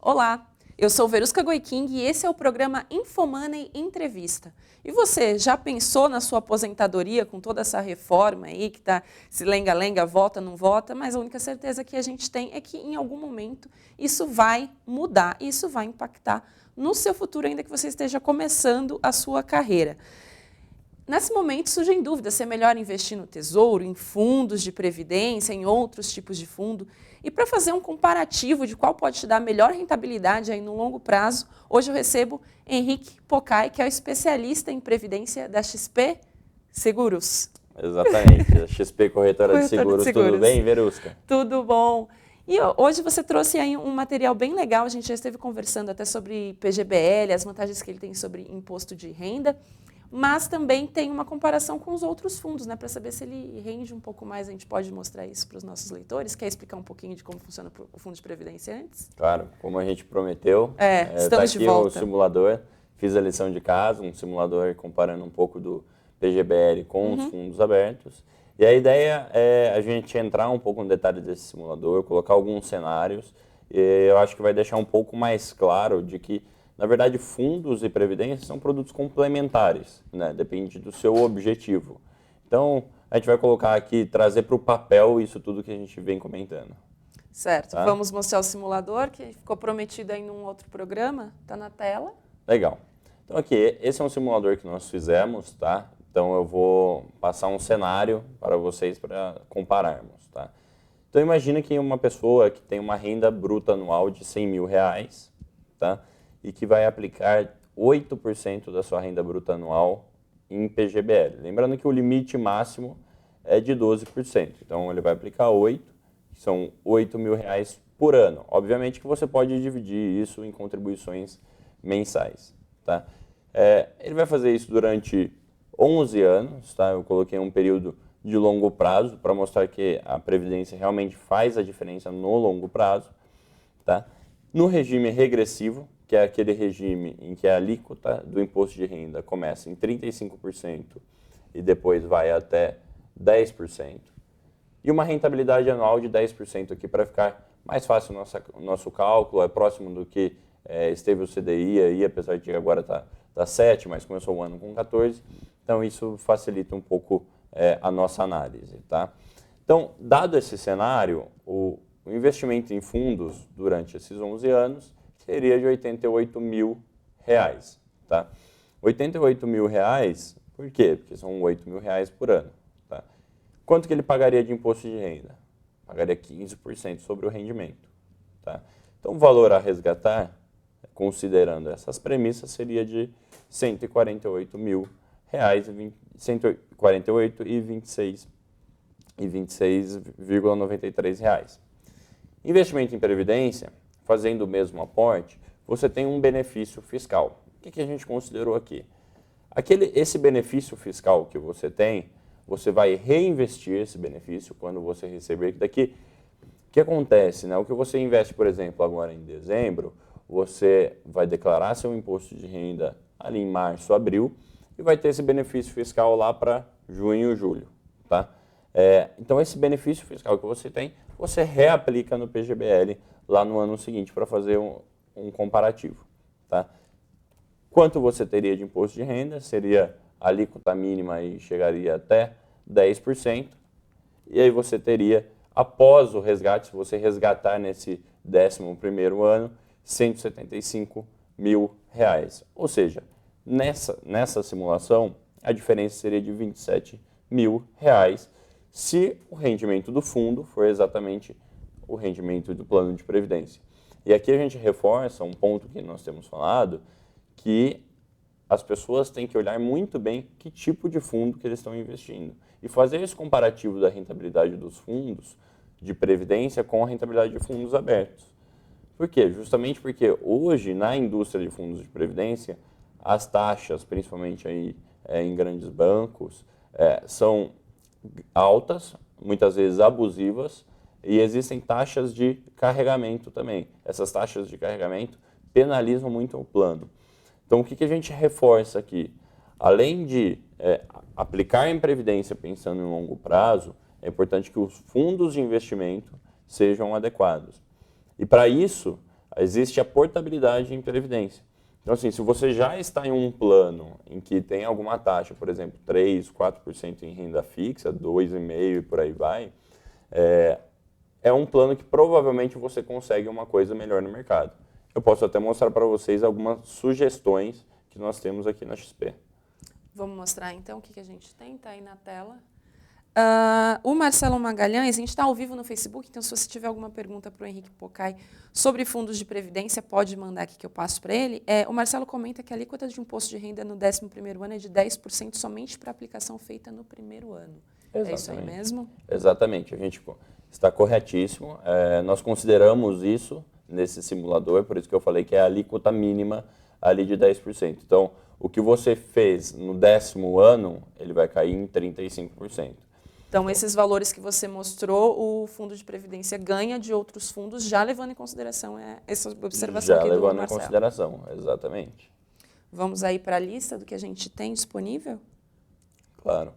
Olá, eu sou Verusca Goiking e esse é o programa Infomoney Entrevista. E você, já pensou na sua aposentadoria com toda essa reforma aí que está se lenga-lenga, vota, não vota, mas a única certeza que a gente tem é que em algum momento isso vai mudar, isso vai impactar no seu futuro, ainda que você esteja começando a sua carreira. Nesse momento surgem dúvidas se é melhor investir no tesouro, em fundos de previdência, em outros tipos de fundo. E para fazer um comparativo de qual pode te dar melhor rentabilidade aí no longo prazo, hoje eu recebo Henrique Pocai, que é o especialista em previdência da XP Seguros. Exatamente, a XP Corretora de Seguros. Tudo bem, Verusca? Tudo bom. E hoje você trouxe aí um material bem legal, a gente já esteve conversando até sobre PGBL, as vantagens que ele tem sobre imposto de renda, mas também tem uma comparação com os outros fundos, né, para saber se ele rende um pouco mais. A gente pode mostrar isso para os nossos leitores. Quer explicar um pouquinho de como funciona o fundo de previdência antes? Claro, como a gente prometeu, estamos tá de aqui volta. O simulador, fiz a lição de casa, um simulador comparando um pouco do PGBL com os fundos abertos. E a ideia é a gente entrar um pouco no detalhe desse simulador, colocar alguns cenários, e eu acho que vai deixar um pouco mais claro de que, na verdade, fundos e previdência são produtos complementares, né? Depende do seu objetivo. Então, a gente vai colocar aqui, trazer para o papel isso tudo que a gente vem comentando. Certo. Tá? Vamos mostrar o simulador, que ficou prometido aí num outro programa. Está na tela. Legal. Então, aqui, esse é um simulador que nós fizemos, tá? Então, eu vou passar um cenário para vocês para compararmos, tá? Então, imagina que uma pessoa que tem uma renda bruta anual de R$100 mil, tá? E que vai aplicar 8% da sua renda bruta anual em PGBL. Lembrando que o limite máximo é de 12%. Então, ele vai aplicar 8%, que são R$8 mil por ano. Obviamente que você pode dividir isso em contribuições mensais, tá? Ele vai fazer isso durante 11 anos, tá? Eu coloquei um período de longo prazo para mostrar que a Previdência realmente faz a diferença no longo prazo, tá? No regime regressivo, que é aquele regime em que a alíquota do imposto de renda começa em 35% e depois vai até 10%. E uma rentabilidade anual de 10% aqui para ficar mais fácil o nosso cálculo, é próximo do que esteve o CDI aí, apesar de agora tá 7, mas começou o ano com 14. Então isso facilita um pouco a nossa análise, tá? Então, dado esse cenário, o investimento em fundos durante esses 11 anos seria de R$88 mil, tá? R$88 mil, por quê? Porque são R$8 mil por ano, tá? Quanto que ele pagaria de imposto de renda? Pagaria 15% sobre o rendimento, tá? Então, o valor a resgatar, considerando essas premissas, seria de R$148 mil, 148 e 26,93 reais. Investimento em previdência, fazendo o mesmo aporte, você tem um benefício fiscal. O que a gente considerou aqui? Esse benefício fiscal que você tem, você vai reinvestir esse benefício quando você receber daqui. O que acontece, né? O que você investe, por exemplo, agora em dezembro, você vai declarar seu imposto de renda ali em março, abril, e vai ter esse benefício fiscal lá para junho, julho, tá? Então, esse benefício fiscal que você tem, você reaplica no PGBL lá no ano seguinte para fazer um comparativo, tá? Quanto você teria de imposto de renda? Seria a alíquota mínima e chegaria até 10%. E aí você teria, após o resgate, se você resgatar nesse 11º ano, R$175 mil. Ou seja, nessa simulação, a diferença seria de R$27 mil se o rendimento do fundo for exatamente o rendimento do plano de previdência. E aqui a gente reforça um ponto que nós temos falado, que as pessoas têm que olhar muito bem que tipo de fundo que eles estão investindo e fazer esse comparativo da rentabilidade dos fundos de previdência com a rentabilidade de fundos abertos. Por quê? Justamente porque hoje, na indústria de fundos de previdência, as taxas, principalmente aí, em grandes bancos, são altas, muitas vezes abusivas, e existem taxas de carregamento também. Essas taxas de carregamento penalizam muito o plano. Então, o que a gente reforça aqui? Além de aplicar em previdência pensando em longo prazo, é importante que os fundos de investimento sejam adequados. E para isso, existe a portabilidade em previdência. Então, assim, se você já está em um plano em que tem alguma taxa, por exemplo, 3%, 4% em renda fixa, 2,5% e por aí vai, é um plano que provavelmente você consegue uma coisa melhor no mercado. Eu posso até mostrar para vocês algumas sugestões que nós temos aqui na XP. Vamos mostrar então o que a gente tem, está aí na tela. O Marcelo Magalhães, a gente está ao vivo no Facebook, então se você tiver alguma pergunta para o Henrique Pocai sobre fundos de previdência, pode mandar aqui que eu passo para ele. O Marcelo comenta que a alíquota de imposto de renda no 11º ano é de 10% somente para aplicação feita no primeiro ano. Exatamente. É isso aí mesmo? Exatamente, a gente está corretíssimo. Nós consideramos isso nesse simulador, por isso que eu falei que é a alíquota mínima ali de 10%. Então, o que você fez no 10º ano, ele vai cair em 35%. Então, esses valores que você mostrou, o fundo de previdência ganha de outros fundos, já levando em consideração essa observação aqui do Marcelo. Já levando em consideração, exatamente. Vamos aí para a lista do que a gente tem disponível? Claro.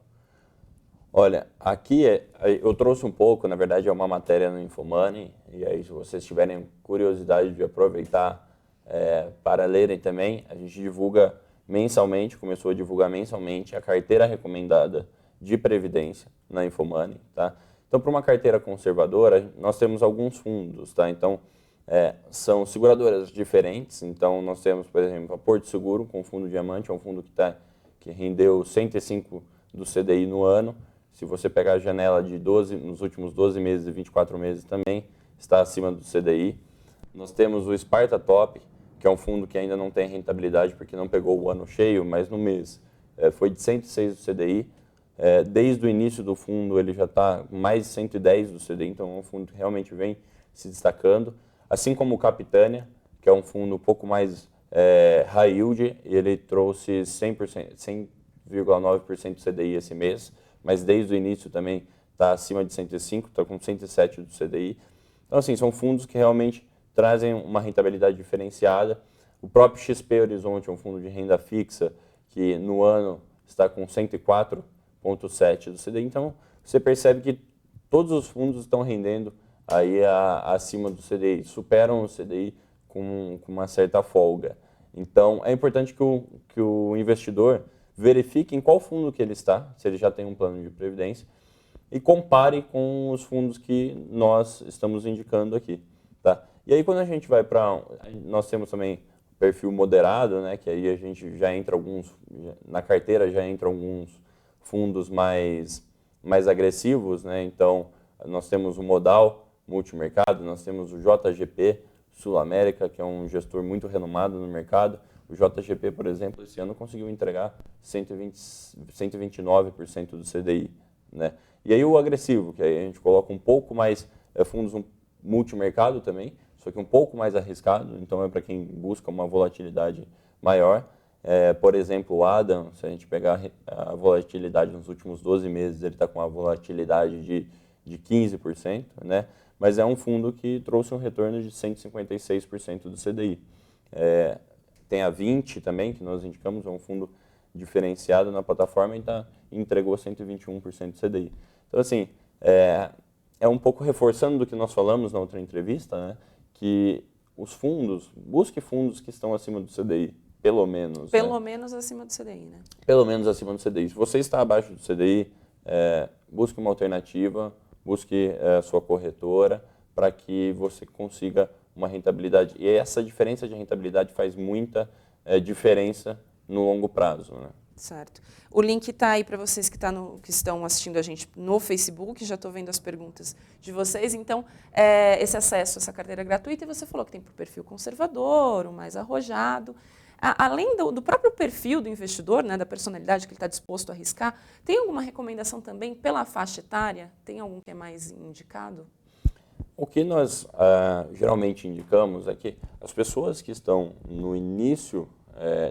Olha, aqui eu trouxe um pouco, na verdade é uma matéria no Infomoney, e aí se vocês tiverem curiosidade de aproveitar para lerem também, a gente divulga mensalmente, começou a divulgar mensalmente a carteira recomendada de previdência na Infomoney, tá? Então, para uma carteira conservadora, nós temos alguns fundos, tá? Então, são seguradoras diferentes. Então, nós temos, por exemplo, a Porto Seguro com o fundo Diamante, é um fundo que rendeu 105 do CDI no ano. Se você pegar a janela de 12, nos últimos 12 meses e 24 meses também, está acima do CDI. Nós temos o Sparta Top, que é um fundo que ainda não tem rentabilidade porque não pegou o ano cheio, mas no mês foi de 106 do CDI. Desde o início do fundo ele já está mais de 110 do CDI, então é um fundo que realmente vem se destacando. Assim como o Capitânia, que é um fundo um pouco mais high yield, ele trouxe 100,9% do CDI esse mês, mas desde o início também está acima de 105, está com 107 do CDI. Então, assim, são fundos que realmente trazem uma rentabilidade diferenciada. O próprio XP Horizonte é um fundo de renda fixa que no ano está com 104,7 do CDI. Então, você percebe que todos os fundos estão rendendo aí acima do CDI, superam o CDI com uma certa folga. Então, é importante que o investidor verifique em qual fundo que ele está, se ele já tem um plano de previdência, e compare com os fundos que nós estamos indicando aqui, tá? E aí quando a gente vai nós temos também perfil moderado, né, que aí a gente já entra na carteira já entra alguns fundos mais agressivos, né? Então, nós temos o Modal Multimercado, nós temos o JGP Sul América, que é um gestor muito renomado no mercado. O JGP, por exemplo, esse ano conseguiu entregar 129% do CDI, né? E aí o agressivo, que aí a gente coloca um pouco mais fundos multimercado também, só que um pouco mais arriscado, então é para quem busca uma volatilidade maior. Por exemplo, o Adam, se a gente pegar a volatilidade nos últimos 12 meses, ele está com uma volatilidade de 15%, né? Mas é um fundo que trouxe um retorno de 156% do CDI. Tem a 20 também, que nós indicamos, é um fundo diferenciado na plataforma e entregou 121% do CDI. Então, assim, é um pouco reforçando do que nós falamos na outra entrevista, né, que os fundos, busque fundos que estão acima do CDI, pelo menos. Pelo menos acima do CDI, né? Pelo menos acima do CDI. Se você está abaixo do CDI, busque uma alternativa, busque a sua corretora, para que você consiga uma rentabilidade. E essa diferença de rentabilidade faz muita diferença no longo prazo, né? Certo. O link está aí para vocês que estão assistindo a gente no Facebook, já estou vendo as perguntas de vocês. Então, esse acesso a essa carteira gratuita, e você falou que tem para o perfil conservador, o mais arrojado. Além do próprio perfil do investidor, né, da personalidade que ele está disposto a arriscar, tem alguma recomendação também pela faixa etária? Tem algum que é mais indicado? O que nós geralmente indicamos é que as pessoas que estão no início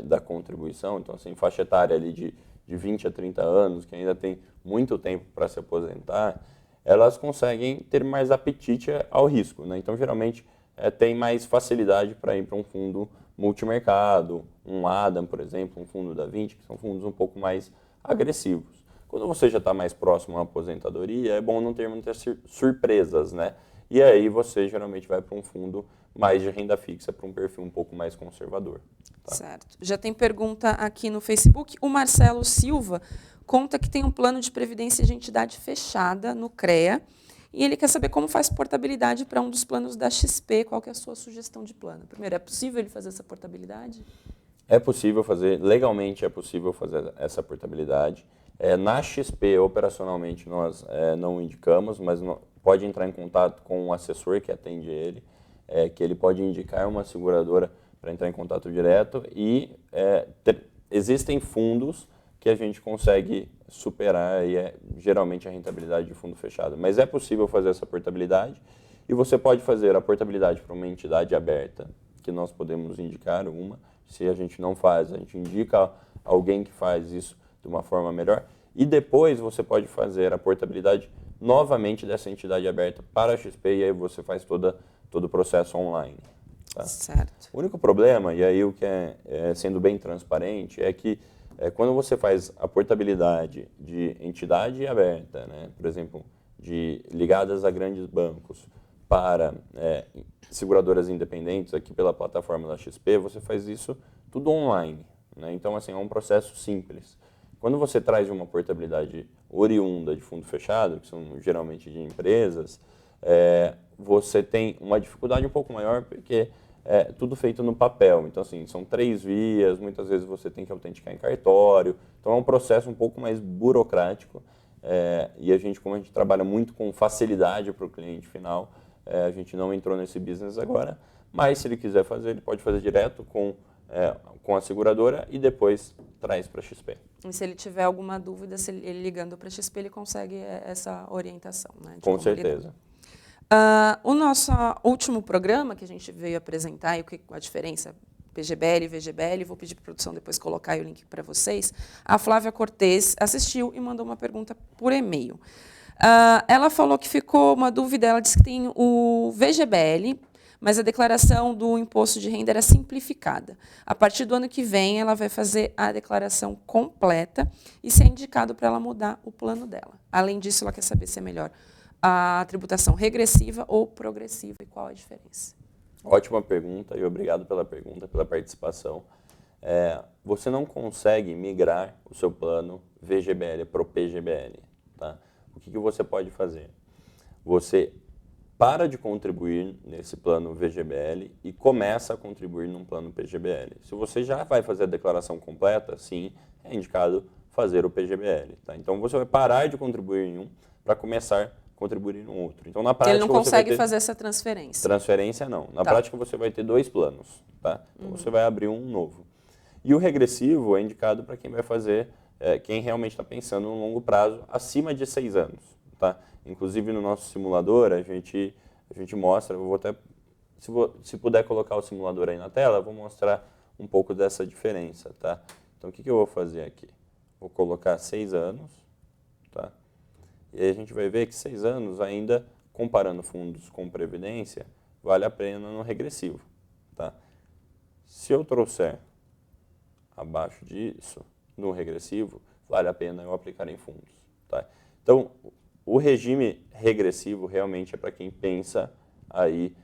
da contribuição, então assim, faixa etária ali de 20 a 30 anos, que ainda tem muito tempo para se aposentar, elas conseguem ter mais apetite ao risco, né? Então, geralmente, tem mais facilidade para ir para um fundo multimercado, um Adam, por exemplo, um fundo da 20, que são fundos um pouco mais agressivos. Quando você já está mais próximo à aposentadoria, é bom não ter muitas surpresas, né? e aí você geralmente vai para um fundo mais de renda fixa, para um perfil um pouco mais conservador. Tá? Certo. Já tem pergunta aqui no Facebook. O Marcelo Silva conta que tem um plano de previdência de entidade fechada no CREA e ele quer saber como faz portabilidade para um dos planos da XP. Qual que é a sua sugestão de plano? Primeiro, é possível ele fazer essa portabilidade? É possível fazer, legalmente é possível fazer essa portabilidade. Na XP, operacionalmente, nós não indicamos, mas pode entrar em contato com um assessor que atende ele, que ele pode indicar uma seguradora para entrar em contato direto e existem fundos que a gente consegue superar e geralmente a rentabilidade de fundo fechado. Mas é possível fazer essa portabilidade e você pode fazer a portabilidade para uma entidade aberta, que nós podemos indicar uma. Se a gente não faz, a gente indica alguém que faz isso de uma forma melhor. E depois você pode fazer a portabilidade novamente dessa entidade aberta para a XP e aí você faz todo o processo online. Tá? Certo. O único problema, e aí o que sendo bem transparente, é que quando você faz a portabilidade de entidade aberta, né, por exemplo, ligadas a grandes bancos, para seguradoras independentes aqui pela plataforma da XP, você faz isso tudo online. Né? Então, assim, é um processo simples. Quando você traz uma portabilidade oriunda de fundo fechado, que são geralmente de empresas, você tem uma dificuldade um pouco maior porque é tudo feito no papel. Então, assim, são 3 vias, muitas vezes você tem que autenticar em cartório. Então, é um processo um pouco mais burocrático. E a gente, como a gente trabalha muito com facilidade para o cliente final, a gente não entrou nesse business agora, mas se ele quiser fazer, ele pode fazer direto com a seguradora e depois traz para a XP. E se ele tiver alguma dúvida, se ele ligando para a XP, ele consegue essa orientação. Né, com certeza. O nosso último programa que a gente veio apresentar, e a diferença PGBL e VGBL, vou pedir para a produção depois colocar o link para vocês, a Flávia Cortez assistiu e mandou uma pergunta por e-mail. Ela falou que ficou uma dúvida, ela disse que tem o VGBL, mas a declaração do imposto de renda era simplificada. A partir do ano que vem, ela vai fazer a declaração completa e se é indicado para ela mudar o plano dela. Além disso, ela quer saber se é melhor a tributação regressiva ou progressiva e qual a diferença. Ótima pergunta e obrigado pela pergunta, pela participação. Você não consegue migrar o seu plano VGBL para o PGBL. Tá? O que você pode fazer? Você para de contribuir nesse plano VGBL e começa a contribuir num plano PGBL. Se você já vai fazer a declaração completa, sim, é indicado fazer o PGBL. Tá? Então, você vai parar de contribuir em um para começar a contribuir no outro. Então, na prática, ele não consegue fazer essa transferência. Transferência, não. Na prática, você vai ter 2 planos. Tá? Então, você vai abrir um novo. E o regressivo é indicado para quem vai fazer, quem realmente está pensando no longo prazo, acima de 6 anos. Tá? Inclusive, no nosso simulador, a gente mostra, eu vou até, se puder colocar o simulador aí na tela, eu vou mostrar um pouco dessa diferença. Tá? Então, o que eu vou fazer aqui? Vou colocar 6 anos, tá? E aí a gente vai ver que 6 anos ainda, comparando fundos com previdência, vale a pena no regressivo. Tá? Se eu trouxer abaixo disso, no regressivo, vale a pena eu aplicar em fundos. Tá? Então, o regime regressivo realmente é para quem pensa aí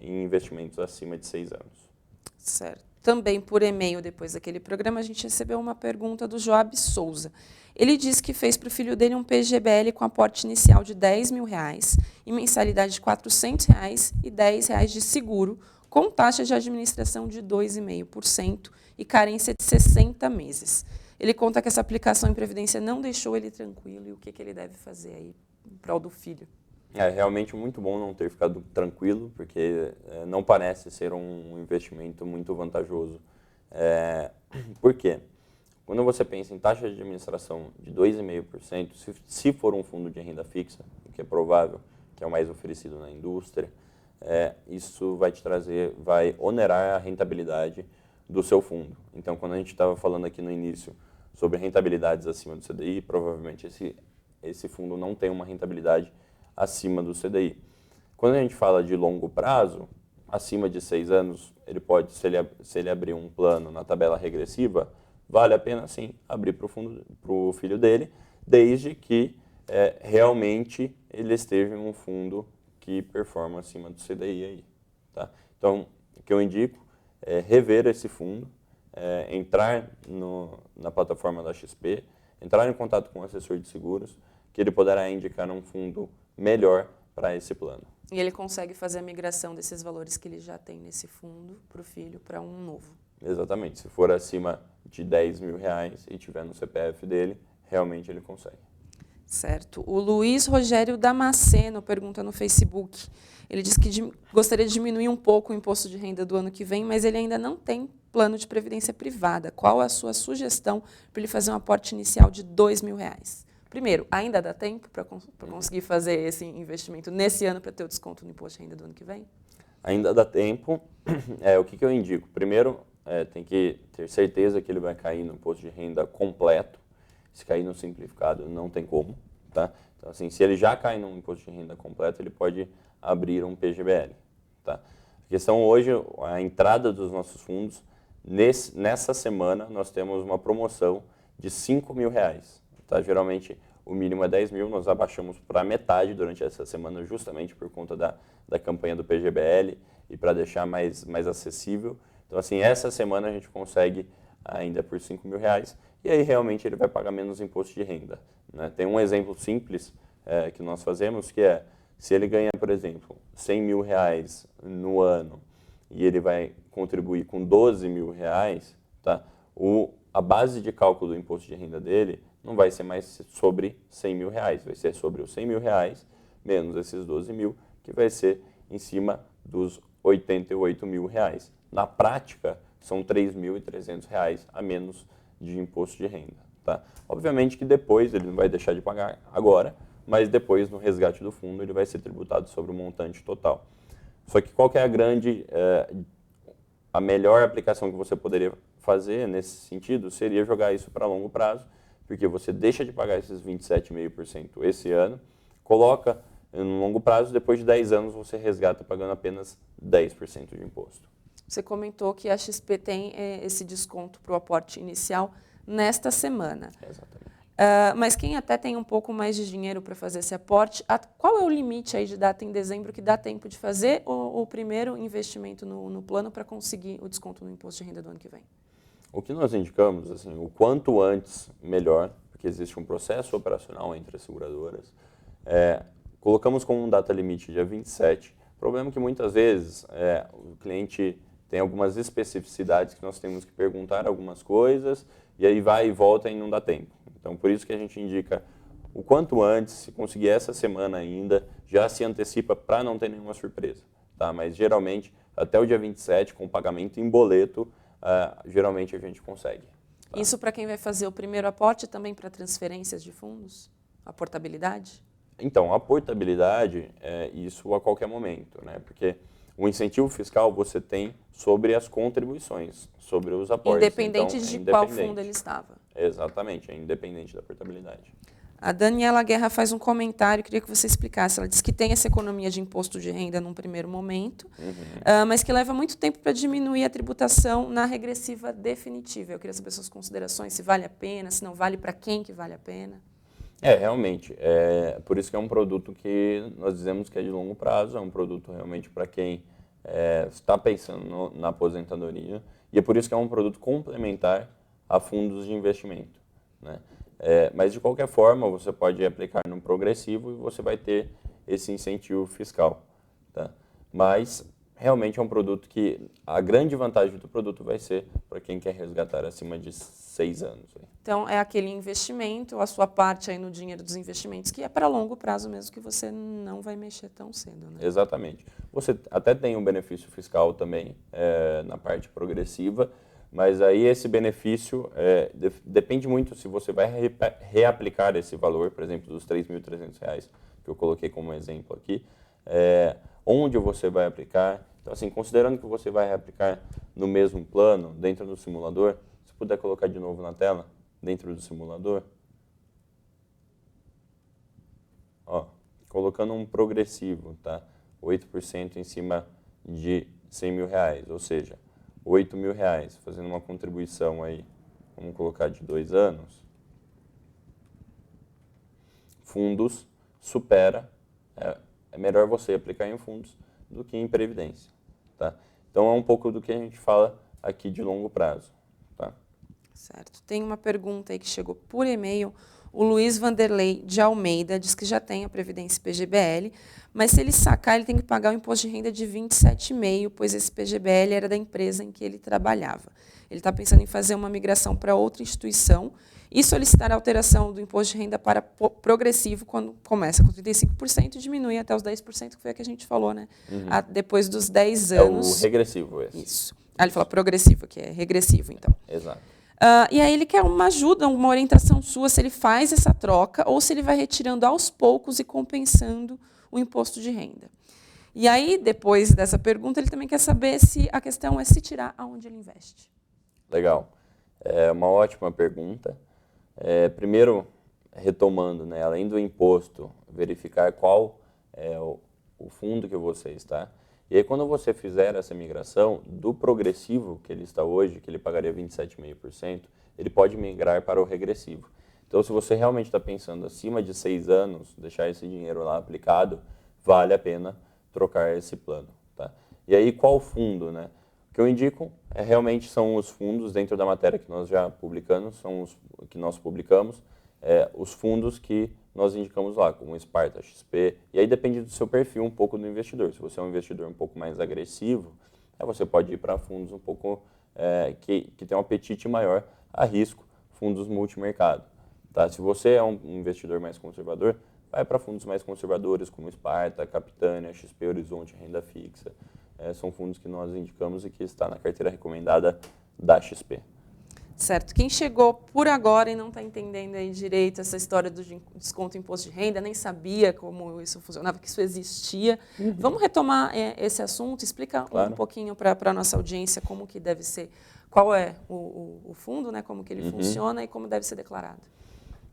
em investimentos acima de 6 anos. Certo. Também por e-mail, depois daquele programa, a gente recebeu uma pergunta do Joab Souza. Ele disse que fez para o filho dele um PGBL com aporte inicial de R$10.000 e mensalidade de R$400 e R$10 de seguro, com taxa de administração de 2,5% e carência de 60 meses. Ele conta que essa aplicação em previdência não deixou ele tranquilo e o que ele deve fazer aí em prol do filho. É realmente muito bom não ter ficado tranquilo, porque não parece ser um investimento muito vantajoso. Por quê? Quando você pensa em taxa de administração de 2,5%, se for um fundo de renda fixa, o que é provável, que é o mais oferecido na indústria, isso vai te trazer, vai onerar a rentabilidade do seu fundo. Então, quando a gente estava falando aqui no início sobre rentabilidades acima do CDI, provavelmente esse fundo não tem uma rentabilidade acima do CDI. Quando a gente fala de longo prazo, acima de 6 anos, ele pode, se ele abrir um plano na tabela regressiva, vale a pena sim abrir para o filho dele, desde que realmente ele esteja em um fundo que performam acima do CDI aí. Tá? Então, o que eu indico é rever esse fundo, entrar na plataforma da XP, entrar em contato com o assessor de seguros, que ele poderá indicar um fundo melhor para esse plano. E ele consegue fazer a migração desses valores que ele já tem nesse fundo para o filho para um novo. Exatamente. Se for acima de R$10.000 e tiver no CPF dele, realmente ele consegue. Certo. O Luiz Rogério Damasceno pergunta no Facebook. Ele diz que gostaria de diminuir um pouco o imposto de renda do ano que vem, mas ele ainda não tem plano de previdência privada. Qual a sua sugestão para ele fazer um aporte inicial de R$2.000? Primeiro, ainda dá tempo para conseguir fazer esse investimento nesse ano para ter o desconto no imposto de renda do ano que vem? Ainda dá tempo. O que eu indico? Primeiro, tem que ter certeza que ele vai cair no imposto de renda completo. Se cair no simplificado, não tem como. Tá? Então, assim, se ele já cai no imposto de renda completo, ele pode abrir um PGBL. Tá? A questão hoje, a entrada dos nossos fundos, nessa semana, nós temos uma promoção de R$5.000. Tá? Geralmente, o mínimo é 10 mil, nós abaixamos para metade durante essa semana, justamente por conta da campanha do PGBL e para deixar mais acessível. Então, assim, essa semana a gente consegue ainda por R$5.000 e aí realmente ele vai pagar menos imposto de renda. Né? Tem um exemplo simples que nós fazemos, que é, se ele ganha, por exemplo, R$100.000 no ano e ele vai contribuir com R$12.000, tá? A base de cálculo do imposto de renda dele não vai ser mais sobre R$100.000, vai ser sobre os R$100.000 menos esses 12 mil, que vai ser em cima dos R$88.000. Na prática, são R$3.300 a menos de imposto de renda. Tá? Obviamente que depois ele não vai deixar de pagar agora, mas depois no resgate do fundo ele vai ser tributado sobre o montante total. Só que qual que é a melhor aplicação que você poderia fazer nesse sentido seria jogar isso para longo prazo, porque você deixa de pagar esses 27,5% esse ano, coloca no longo prazo, depois de 10 anos você resgata pagando apenas 10% de imposto. Você comentou que a XP tem esse desconto para o aporte inicial nesta semana. Exatamente. Mas quem até tem um pouco mais de dinheiro para fazer esse aporte, qual é o limite aí de data em dezembro que dá tempo de fazer o primeiro investimento no plano para conseguir o desconto no imposto de renda do ano que vem? O que nós indicamos, assim, o quanto antes, melhor, porque existe um processo operacional entre as seguradoras. Colocamos como data limite dia 27. O problema é que muitas vezes o cliente tem algumas especificidades que nós temos que perguntar algumas coisas e aí vai e volta e não dá tempo. Então, por isso que a gente indica o quanto antes, se conseguir essa semana ainda, já se antecipa para não ter nenhuma surpresa. Tá? Mas, geralmente, até o dia 27, com pagamento em boleto, geralmente a gente consegue. Tá? Isso para quem vai fazer o primeiro aporte, também para transferências de fundos? A portabilidade? Então, a portabilidade é isso a qualquer momento, né? Porque o incentivo fiscal você tem sobre as contribuições, sobre os aportes. Independente então, de qual fundo ele estava. Exatamente, é independente da portabilidade. A Daniela Guerra faz um comentário, queria que você explicasse. Ela diz que tem essa economia de imposto de renda num primeiro momento, mas que leva muito tempo para diminuir a tributação na regressiva definitiva. Eu queria saber suas considerações, se vale a pena, se não vale, para quem que vale a pena. Realmente. Por isso que é um produto que nós dizemos que é de longo prazo, é um produto realmente para quem está pensando na aposentadoria, e é por isso que é um produto complementar a fundos de investimento. Né? Mas, de qualquer forma, você pode aplicar no progressivo e você vai ter esse incentivo fiscal. Tá? Mas, realmente, é um produto que a grande vantagem do produto vai ser para quem quer resgatar acima de 6 anos. Então, é aquele investimento, a sua parte aí no dinheiro dos investimentos, que é para longo prazo mesmo, que você não vai mexer tão cedo. Né? Exatamente. Você até tem um benefício fiscal também na parte progressiva, mas aí esse benefício depende muito se você vai reaplicar esse valor, por exemplo, dos R$3.300, que eu coloquei como exemplo aqui, onde você vai aplicar. Então, assim, considerando que você vai reaplicar no mesmo plano, dentro do simulador, se puder colocar de novo na tela, dentro do simulador, ó, colocando um progressivo, tá? 8% em cima de R$100.000, ou seja, R$8.000, fazendo uma contribuição aí, vamos colocar de 2 anos, fundos supera é melhor você aplicar em fundos do que em previdência. Tá? Então, é um pouco do que a gente fala aqui de longo prazo. Tá? Certo. Tem uma pergunta aí que chegou por e-mail. O Luiz Vanderlei de Almeida diz que já tem a Previdência PGBL, mas se ele sacar, ele tem que pagar o imposto de renda de 27,5%, pois esse PGBL era da empresa em que ele trabalhava. Ele está pensando em fazer uma migração para outra instituição e solicitar a alteração do imposto de renda para progressivo, quando começa com 35% e diminui até os 10%, que foi a que a gente falou, né? Depois dos 10 anos. É o regressivo esse. Isso. Ele falou progressivo, que é regressivo, então. Exato. E aí ele quer uma ajuda, uma orientação sua, se ele faz essa troca ou se ele vai retirando aos poucos e compensando o imposto de renda. E aí, depois dessa pergunta, ele também quer saber se a questão é se tirar aonde ele investe. Legal. É uma ótima pergunta. Primeiro, retomando, né, além do imposto, verificar qual é o fundo que você está. E aí, quando você fizer essa migração do progressivo que ele está hoje, que ele pagaria 27,5%, ele pode migrar para o regressivo. Então, se você realmente está pensando acima de 6 anos, deixar esse dinheiro lá aplicado, vale a pena trocar esse plano. Tá? E aí, qual fundo, né? O que eu indico realmente são os fundos, dentro da matéria que nós já publicamos, são os que nós publicamos, os fundos que nós indicamos lá, como Sparta, XP, e aí depende do seu perfil um pouco do investidor. Se você é um investidor um pouco mais agressivo, você pode ir para fundos um pouco que tem um apetite maior a risco, fundos multimercado. Tá? Se você é um investidor mais conservador, vai para fundos mais conservadores, como Sparta, Capitânia, XP Horizonte, Renda Fixa. São fundos que nós indicamos e que está na carteira recomendada da XP. Certo. Quem chegou por agora e não está entendendo aí direito essa história do desconto imposto de renda, nem sabia como isso funcionava, que isso existia. Vamos retomar esse assunto, explica um pouquinho para a nossa audiência como que deve ser, qual é o fundo, né, como que ele funciona e como deve ser declarado.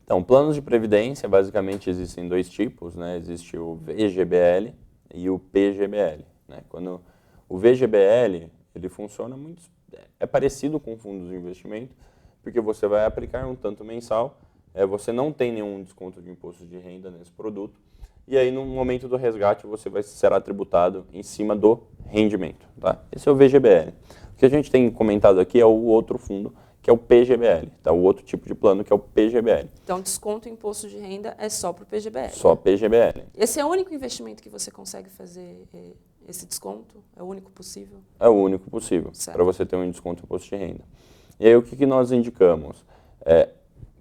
Então, planos de previdência, basicamente existem 2 tipos, né? Existe o VGBL e o PGBL. Né? Quando o VGBL, ele funciona muito, é parecido com fundos de investimento, porque você vai aplicar um tanto mensal, você não tem nenhum desconto de imposto de renda nesse produto, e aí no momento do resgate você será tributado em cima do rendimento. Tá? Esse é o VGBL. O que a gente tem comentado aqui é o outro fundo, que é o PGBL, tá? O outro tipo de plano que é o PGBL. Então, desconto e imposto de renda é só para o PGBL? Só PGBL. Esse é o único investimento que você consegue fazer esse desconto? É o único possível? É o único possível, para você ter um desconto em imposto de renda. E aí o que nós indicamos?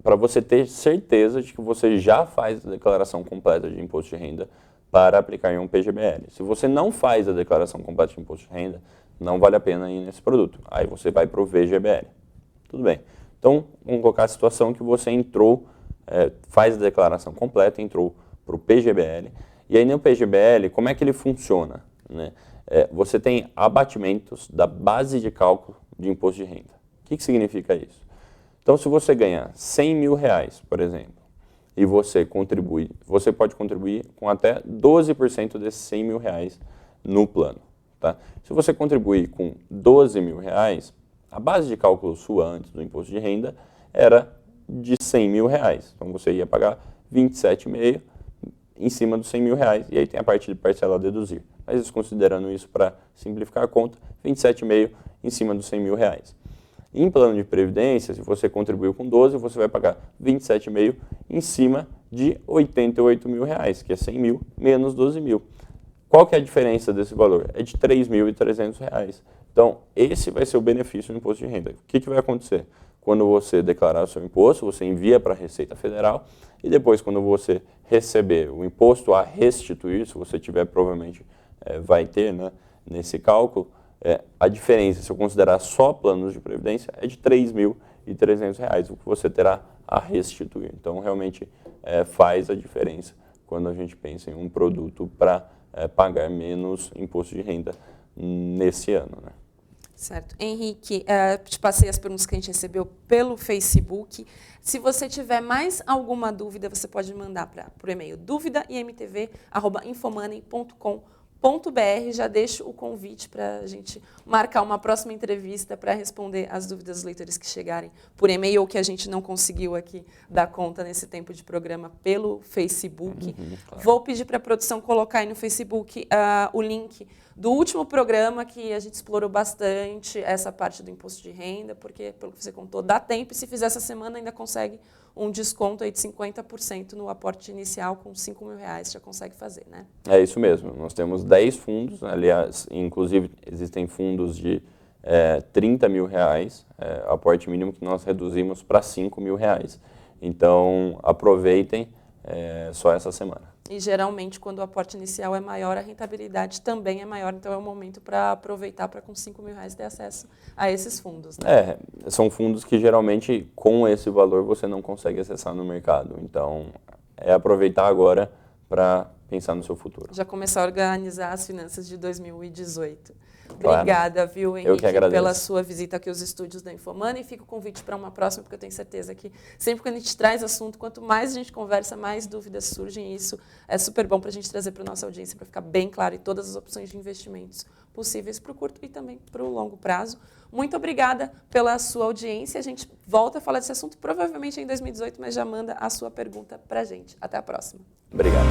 Para você ter certeza de que você já faz a declaração completa de imposto de renda para aplicar em um PGBL. Se você não faz a declaração completa de imposto de renda, não vale a pena ir nesse produto. Aí você vai para o VGBL. Tudo bem. Então, vamos colocar a situação que você entrou, faz a declaração completa, entrou para o PGBL. E aí no PGBL, como é que ele funciona? Né? Você tem abatimentos da base de cálculo de imposto de renda. O que significa isso? Então, se você ganha 100 mil reais, por exemplo, e você pode contribuir com até 12% desses 100 mil reais no plano. Tá? Se você contribuir com 12 mil reais, a base de cálculo sua antes do imposto de renda era de 100 mil reais. Então, você ia pagar 27,5 em cima dos 100 mil reais, e aí tem a parte de parcela a deduzir. Mas considerando isso para simplificar a conta, 27,5 em cima dos 100 mil reais. Em plano de previdência, se você contribuiu com 12, você vai pagar 27,5 em cima de 88 mil reais, que é 100 mil menos 12 mil. Qual que é a diferença desse valor? É de 3.300 reais. Então, esse vai ser o benefício do imposto de renda. O que vai acontecer? Quando você declarar o seu imposto, você envia para a Receita Federal e depois, quando você receber o imposto a restituir, se você tiver, provavelmente vai ter, né, nesse cálculo, a diferença, se eu considerar só planos de previdência, é de R$3.300, o que você terá a restituir. Então, realmente faz a diferença quando a gente pensa em um produto para pagar menos imposto de renda nesse ano. Né? Certo. Henrique, te passei as perguntas que a gente recebeu pelo Facebook. Se você tiver mais alguma dúvida, você pode mandar para o e-mail dúvida.imtv@infomoney.com.br. Já deixo o convite para a gente marcar uma próxima entrevista para responder as dúvidas dos leitores que chegarem por e-mail ou que a gente não conseguiu aqui dar conta nesse tempo de programa pelo Facebook. Claro. Vou pedir para a produção colocar aí no Facebook o link do último programa que a gente explorou bastante essa parte do imposto de renda, porque, pelo que você contou, dá tempo e se fizer essa semana ainda consegue um desconto aí de 50% no aporte inicial com R$5.000, já consegue fazer, né? É isso mesmo, nós temos 10 fundos, aliás, inclusive existem fundos de R$30.000, aporte mínimo que nós reduzimos para R$5.000. Então, aproveitem só essa semana. E geralmente, quando o aporte inicial é maior, a rentabilidade também é maior, então é o momento para aproveitar para com R$5.000 ter acesso a esses fundos, né? São fundos que geralmente com esse valor você não consegue acessar no mercado, então é aproveitar agora para pensar no seu futuro. Já começar a organizar as finanças de 2018. Claro. Obrigada, viu, Henrique, Eu que agradeço. pela sua visita aqui aos estúdios da Infomani, e fica o convite para uma próxima, porque eu tenho certeza que sempre que a gente traz assunto, quanto mais a gente conversa, mais dúvidas surgem, e isso é super bom para a gente trazer para a nossa audiência, para ficar bem claro em todas as opções de investimentos possíveis para o curto e também para o longo prazo. Muito obrigada pela sua audiência, a gente volta a falar desse assunto provavelmente em 2018, mas já manda a sua pergunta para a gente. Até a próxima. Obrigado.